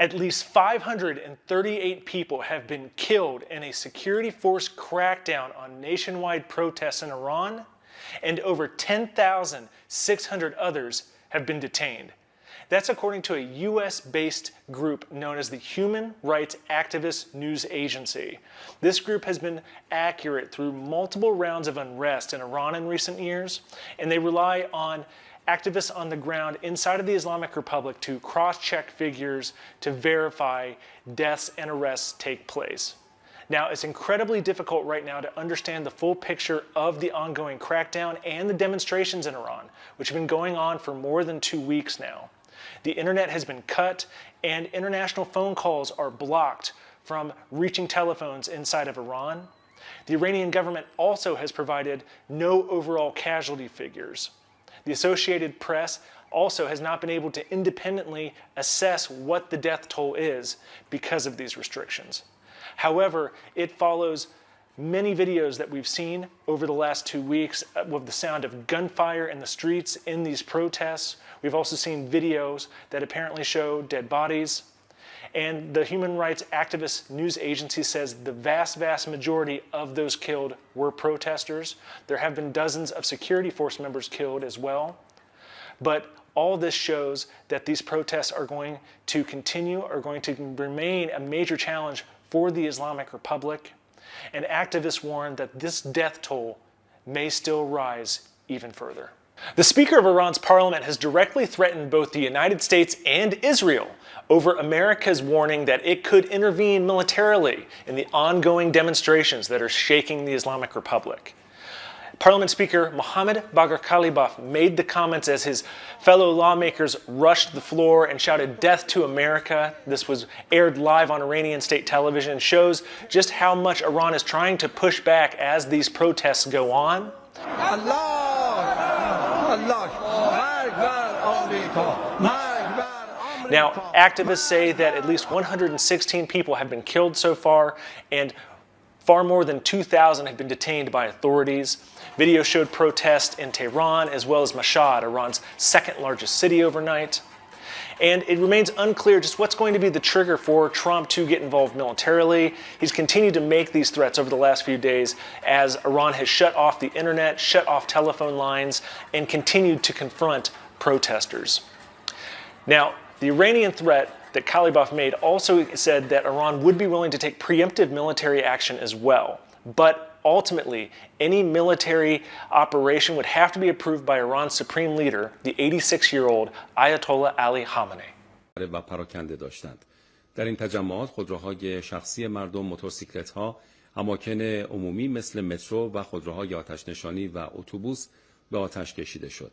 At least 538 people have been killed in a security force crackdown on nationwide protests in Iran, and over 10,600 others have been detained. That's according to a US-based group known as the Human Rights Activist News Agency. This group has been accurate through multiple rounds of unrest in Iran in recent years, and they rely on activists on the ground inside of the Islamic Republic to cross-check figures to verify deaths and arrests take place. Now, it's incredibly difficult right now to understand the full picture of the ongoing crackdown and the demonstrations in Iran, which have been going on for more than 2 weeks now. The internet has been cut, and international phone calls are blocked from reaching telephones inside of Iran. The Iranian government also has provided no overall casualty figures. The Associated Press also has not been able to independently assess what the death toll is because of these restrictions. However, it follows many videos that we've seen over the last 2 weeks with the sound of gunfire in the streets in these protests. We've also seen videos that apparently show dead bodies. And the Human Rights Activist News Agency says the vast majority of those killed were protesters. There have been dozens of security force members killed as well. But all this shows that these protests are going to continue, are going to remain a major challenge for the Islamic Republic. And activists warn that this death toll may still rise even further. The Speaker of Iran's parliament has directly threatened both the United States and Israel over America's warning that it could intervene militarily in the ongoing demonstrations that are shaking the Islamic Republic. Parliament Speaker Mohammad Bagher Khalibaf made the comments as his fellow lawmakers rushed the floor and shouted "Death to America." This was aired live on Iranian state television and shows just how much Iran is trying to push back as these protests go on. Now, activists say that at least 116 people have been killed so far, and far more than 2,000 have been detained by authorities. Video showed protests in Tehran as well as Mashhad, Iran's second largest city overnight. And it remains unclear just what's going to be the trigger for Trump to get involved militarily. He's continued to make these threats over the last few days as Iran has shut off the internet, shut off telephone lines, and continued to confront protesters. Now, the Iranian threat that Khalibaf made also said that Iran would be willing to take preemptive military action as well. But ultimately, any military operation would have to be approved by Iran's supreme leader, the 86-year-old Ayatollah Ali Khamenei. و پراکنده داشتند. در این تجمعات خودروهای شخصی مردم، موتورسیکلت‌ها، اماکن عمومی مثل مترو و خودروهای آتش‌نشانی و اتوبوس به آتش کشیده شد.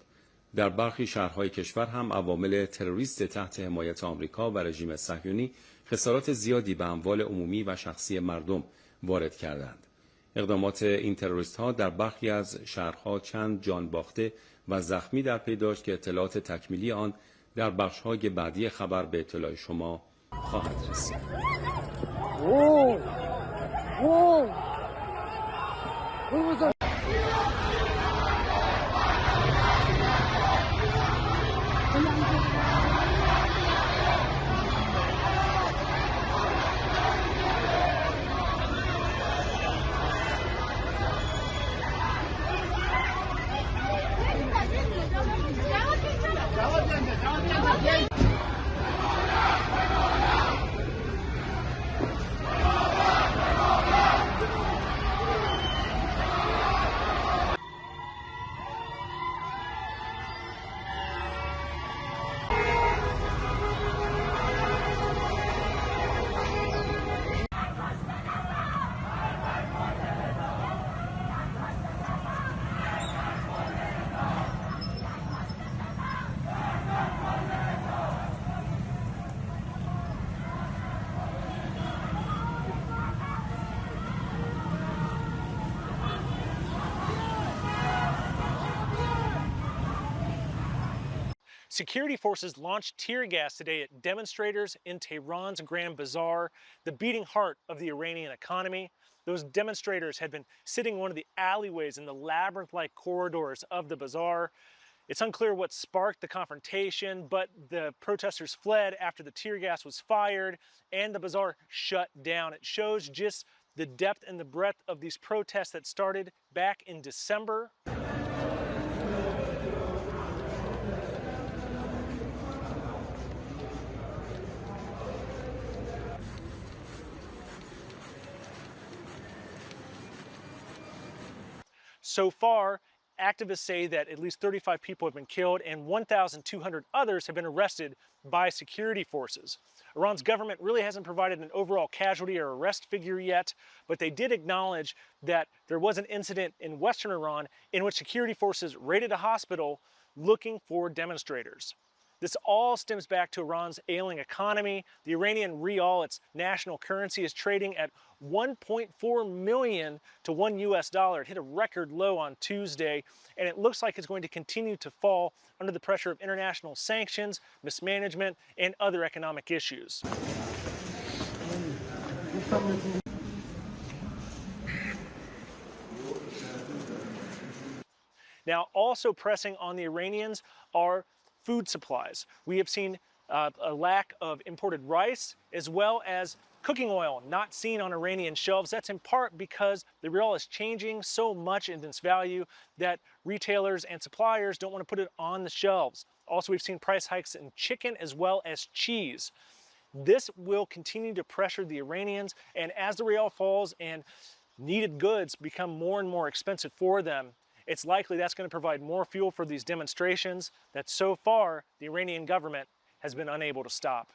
در برخی شهرهای کشور هم عوامل تروریست تحت حمایت آمریکا و رژیم صهیونی خسارات زیادی به اموال عمومی و شخصی مردم وارد کردند. اقدامات این تروریست‌ها در برخی از شهرها چند جان باخته و زخمی در پی داشت که اطلاعات تکمیلی آن در بخش‌های بعدی خبر به اطلاع شما خواهد رسید. Security forces launched tear gas today at demonstrators in Tehran's Grand Bazaar, the beating heart of the Iranian economy. Those demonstrators had been sitting in one of the alleyways in the labyrinth-like corridors of the bazaar, It's unclear what sparked the confrontation, but the protesters fled after the tear gas was fired and the bazaar shut down. It shows just the depth and the breadth of these protests that started back in December. So far, activists say that at least 35 people have been killed and 1,200 others have been arrested by security forces. Iran's government really hasn't provided an overall casualty or arrest figure yet, but they did acknowledge that there was an incident in western Iran in which security forces raided a hospital looking for demonstrators. This all stems back to Iran's ailing economy. The Iranian rial, its national currency, is trading at 1.4 million to $1 US. It hit a record low on Tuesday, and it looks like it's going to continue to fall under the pressure of international sanctions, mismanagement, and other economic issues. Now, also pressing on the Iranians are food supplies. We have seen a lack of imported rice as well as cooking oil not seen on Iranian shelves. That's in part because the rial is changing so much in its value that retailers and suppliers don't want to put it on the shelves. Also, we've seen price hikes in chicken as well as cheese. This will continue to pressure the Iranians, and as the rial falls and needed goods become more and more expensive for them, it's likely that's going to provide more fuel for these demonstrations that so far the Iranian government has been unable to stop.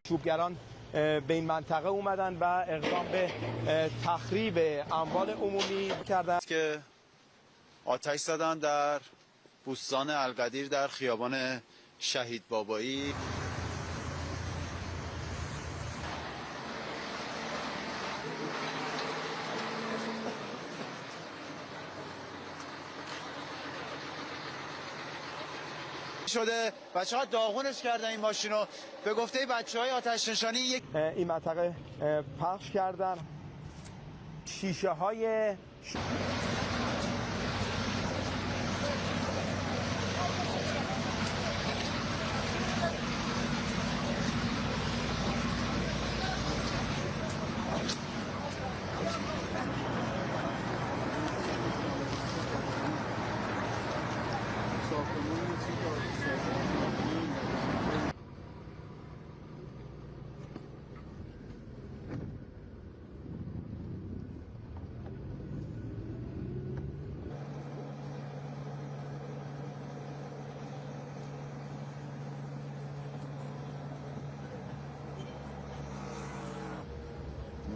چوبگران به این منطقه اومدن و اقدام به تخریب اموال عمومی کردند که آتش زدن در بوستان القدیر در خیابان شهید بابایی. شده بچه‌ها داغونش کردن این ماشینو به گفته بچه‌های آتش نشانی. این منطقه پخش کردن شیشه های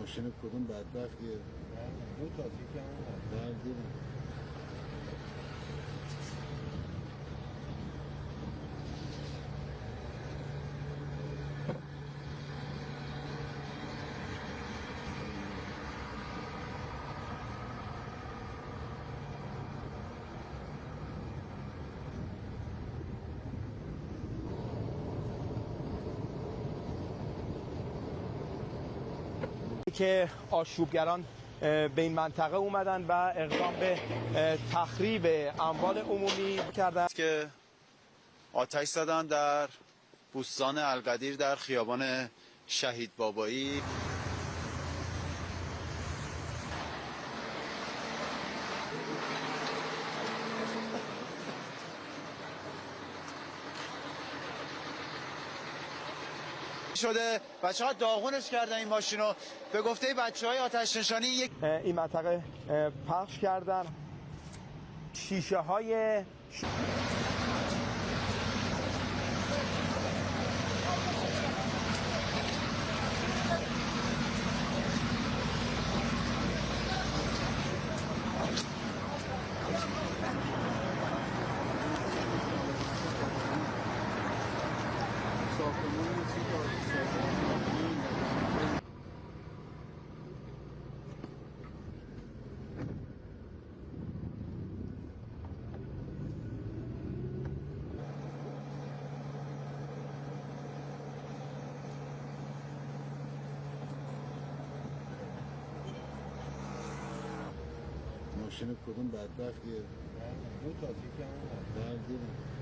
ماشین کدوم بدبختیه دو تا تیکه هم دیدم که آشوبگران به این منطقه اومدن و اقدام به تخریب اموال عمومی کردند که آتش زدن در بوستان القدیر در خیابان شهید بابایی. شده و چقدر داغونش کردن این ماشینو. به گفته بچه‌های آتش نشانی این منطقه پخش کردن شیشه های ماشین کدوم بدبختیه؟ دو تاسی که هم بردیدم.